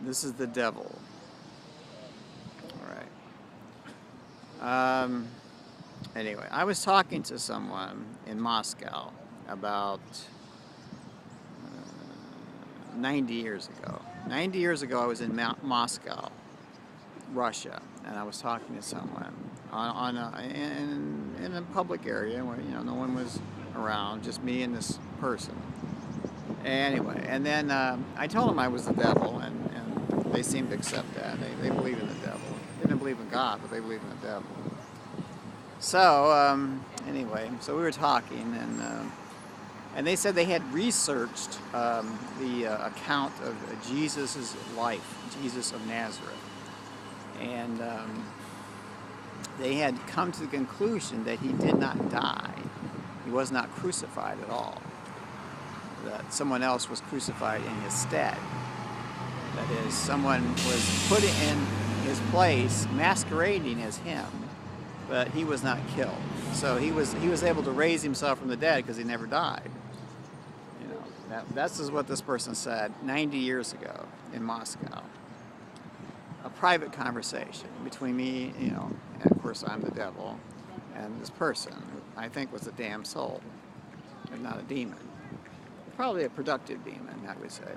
This is the devil. All right. Anyway, I was talking to someone in Moscow about 90 years ago. 90 years ago, I was in Moscow, Russia, and I was talking to someone in a public area where no one was around, just me and this person. Anyway, and then I told them I was the devil, and they seemed to accept that. They believe in the devil. They didn't believe in God, but they believe in the devil. So anyway, so we were talking, and they said they had researched the account of Jesus' life, Jesus of Nazareth, and they had come to the conclusion that he did not die. He was not crucified at all. That someone else was crucified in his stead. That is, someone was put in his place, masquerading as him, but he was not killed. So he was able to raise himself from the dead because he never died. That's just what this person said 90 years ago in Moscow. A private conversation between me, and of course I'm the devil, and this person, who I think was a damn soul, and not a demon. Probably a productive demon, I would say.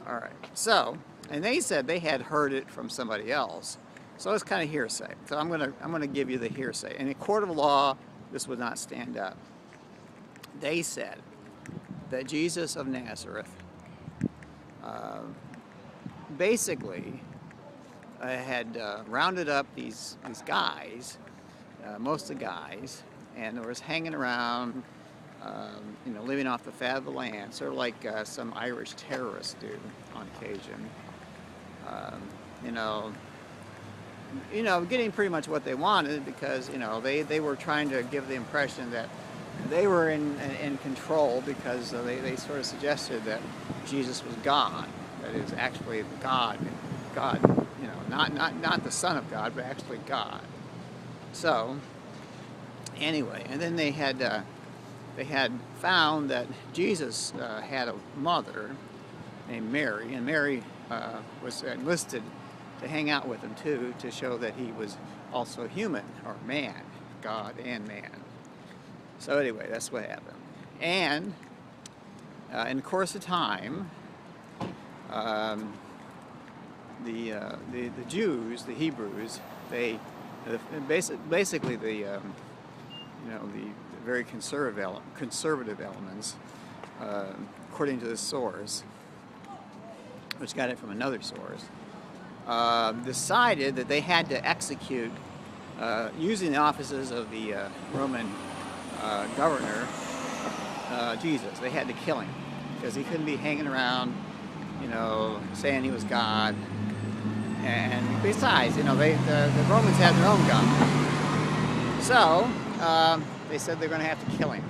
All right. So, and they said they had heard it from somebody else. So it's kind of hearsay. So I'm gonna give you the hearsay. In a court of law, this would not stand up. They said that Jesus of Nazareth basically had rounded up these guys, most of the guys, and was hanging around, living off the fat of the land, sort of like some Irish terrorists do on occasion. Getting pretty much what they wanted because they were trying to give the impression that they were in control because they sort of suggested that Jesus was God. That is actually God, not the Son of God, but actually God. So anyway, and then they had found that Jesus had a mother named Mary, and Mary was enlisted to hang out with him too, to show that he was also human, or man, God and man. So anyway, that's what happened. And in the course of time, the Jews, the Hebrews, basically the very conservative elements, according to this source, which got it from another source, decided that they had to execute, using the offices of the Roman governor, Jesus. They had to kill him because he couldn't be hanging around, saying he was God. And besides, the Romans had their own God. So they said they're going to have to kill him.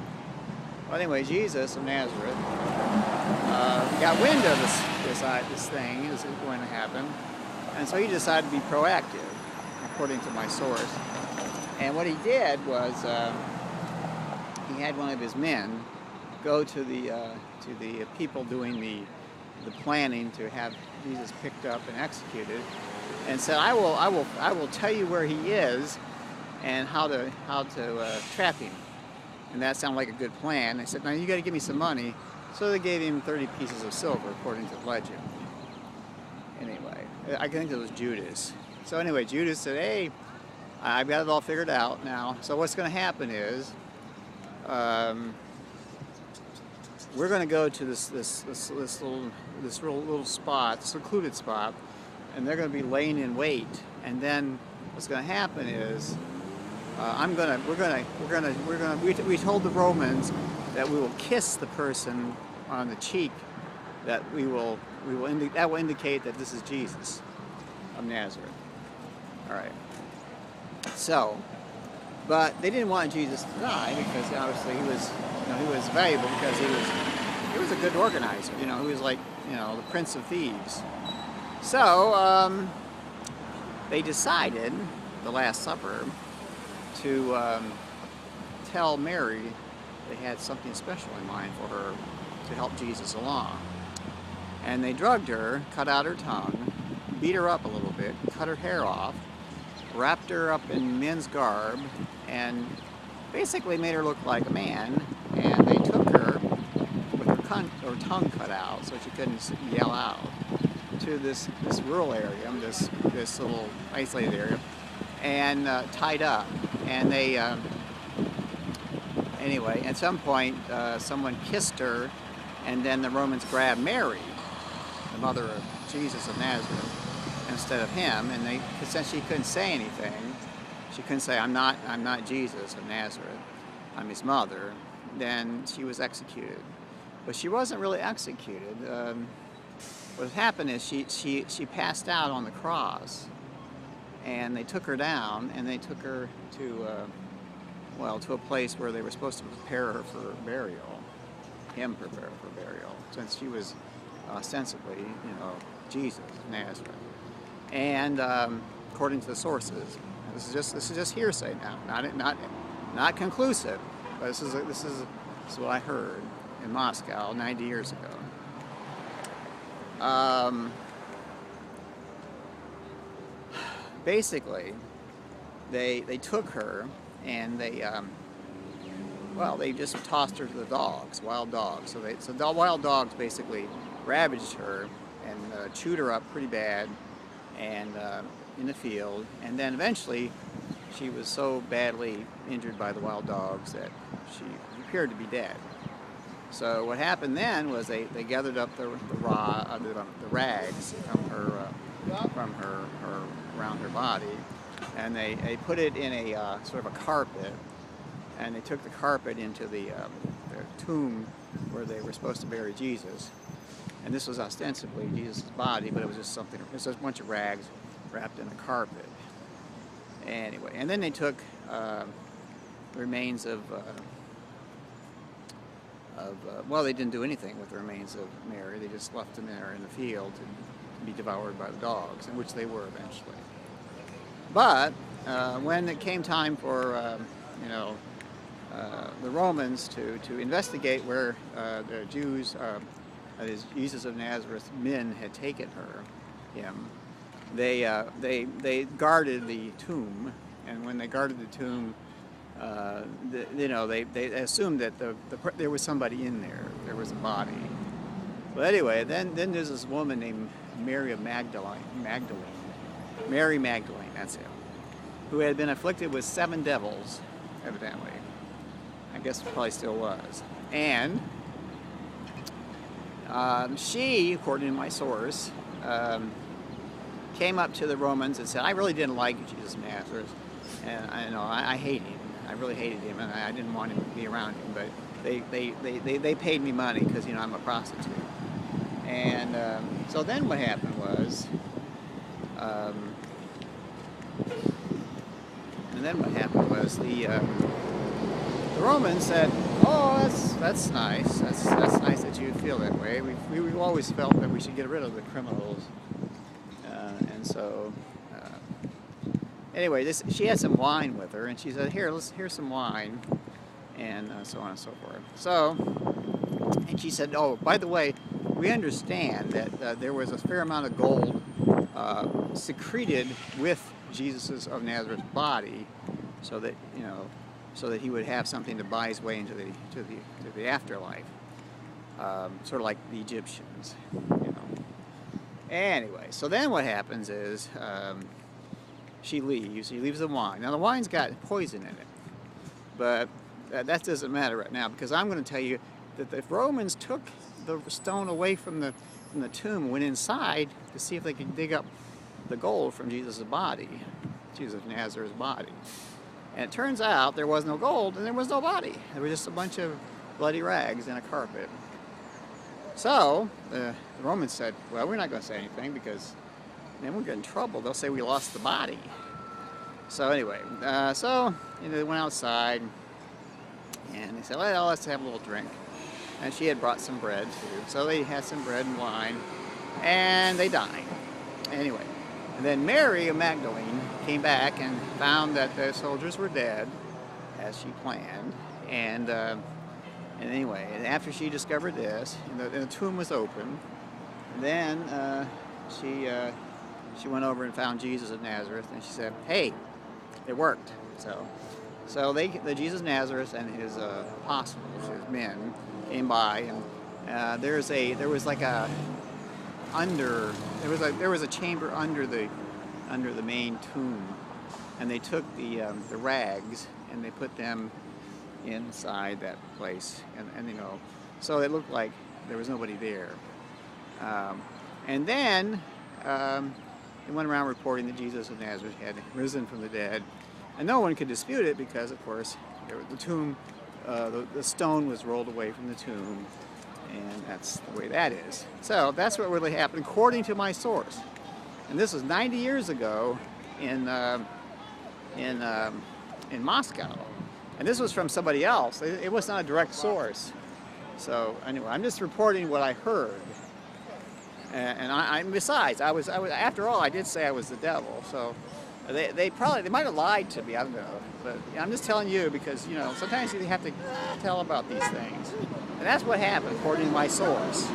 Well, anyway, Jesus of Nazareth got wind of this thing is going to happen, and so he decided to be proactive, according to my source. And what he did was he had one of his men go to the people doing the planning to have Jesus picked up and executed, and said, I will tell you where he is and how to trap him. And that sounded like a good plan. They said, now you got to give me some money. So they gave him 30 pieces of silver, according to the legend. Anyway, I think it was Judas. So anyway, Judas said, hey, I've got it all figured out now. So what's going to happen is we're going to go to this little spot, secluded spot, and they're going to be laying in wait. And then what's going to happen is we told the Romans that we will kiss the person on the cheek, that that will indicate that this is Jesus of Nazareth. All right. So, but they didn't want Jesus to die because obviously he was valuable because he was a good organizer. He was like the Prince of Thieves. So they decided, the Last Supper, to tell Mary they had something special in mind for her to help Jesus along. And they drugged her, cut out her tongue, beat her up a little bit, cut her hair off, wrapped her up in men's garb, and basically made her look like a man. And they took her with her tongue cut out so she couldn't yell out to this rural area, this little isolated area, and tied up. And they anyway, at some point, someone kissed her, and then the Romans grabbed Mary, the mother of Jesus of Nazareth, instead of him. And they, since she couldn't say anything, she couldn't say, I'm not Jesus of Nazareth, I'm his mother, then she was executed. But she wasn't really executed. What happened is she passed out on the cross, and they took her down, and they took her to to a place where they were supposed to prepare her for burial, prepare her for burial, since she was ostensibly, Jesus of Nazareth. And according to the sources, this is just hearsay now, not conclusive, but this is what I heard in Moscow 90 years ago. Basically, they took her and they just tossed her to the dogs, wild dogs. So the wild dogs basically ravaged her and chewed her up pretty bad, and in the field. And then eventually, she was so badly injured by the wild dogs that she appeared to be dead. So what happened then was they gathered up the rags from her around her body, and they put it in a sort of a carpet, and they took the carpet into the tomb where they were supposed to bury Jesus. And this was ostensibly Jesus' body, but it was just a bunch of rags wrapped in a carpet. Anyway, and then they took the remains of they didn't do anything with the remains of Mary. They just left them there in the field to be devoured by the dogs, in which they were eventually. But when it came time for the Romans to investigate where the Jews, that is Jesus of Nazareth, men had taken him, they guarded the tomb, and when they guarded the tomb, they assumed that there was somebody in there. There was a body. But anyway, then there's this woman named Mary Magdalene, that's it, who had been afflicted with 7 devils, evidently. I guess probably still was. And she, according to my source, came up to the Romans and said, I really didn't like Jesus of Nazareth, and I hate him. I really hated him, and I didn't want him to be around him, but they paid me money because, I'm a prostitute. And so then what happened was, the Romans said, oh, that's nice. That's nice that you feel that way. We've always felt that we should get rid of the criminals. And so, anyway, she had some wine with her, and she said, here's some wine, and so on and so forth. So, and she said, oh, by the way, we understand that there was a fair amount of gold secreted with Jesus of Nazareth's body, so that he would have something to buy his way into the afterlife, sort of like the Egyptians, Anyway, so then what happens is she leaves the wine. Now the wine's got poison in it, but that doesn't matter right now, because I'm going to tell you that the Romans took the stone away from the tomb, went inside to see if they could dig up the gold from Jesus' body, Jesus of Nazareth's body. And it turns out there was no gold and there was no body. There was just a bunch of bloody rags in a carpet. So the Romans said, well, we're not going to say anything, because then we'll get in trouble. They'll say we lost the body. So anyway, they went outside, and they said, well, let's have a little drink. And she had brought some bread too. So they had some bread and wine, and they dined. Anyway, and then Mary of Magdalene came back and found that the soldiers were dead, as she planned. And anyway, and after she discovered this, and the tomb was open, Then she she went over and found Jesus of Nazareth, and she said, "Hey, it worked." So the Jesus of Nazareth and his apostles, his men, came by, and there was like a there was a chamber under the main tomb, and they took the rags and they put them inside that place, and so it looked like there was nobody there. And then they went around reporting that Jesus of Nazareth had risen from the dead, and no one could dispute it because, of course, the tomb, the stone was rolled away from the tomb, and that's the way that is. So that's what really happened, according to my source. And this was 90 years ago in Moscow, and this was from somebody else. It was not a direct source. So anyway, I'm just reporting what I heard. And besides, I was after all, I did say I was the devil. So they might have lied to me. I don't know, but I'm just telling you because sometimes you have to tell about these things, and that's what happened according to my source.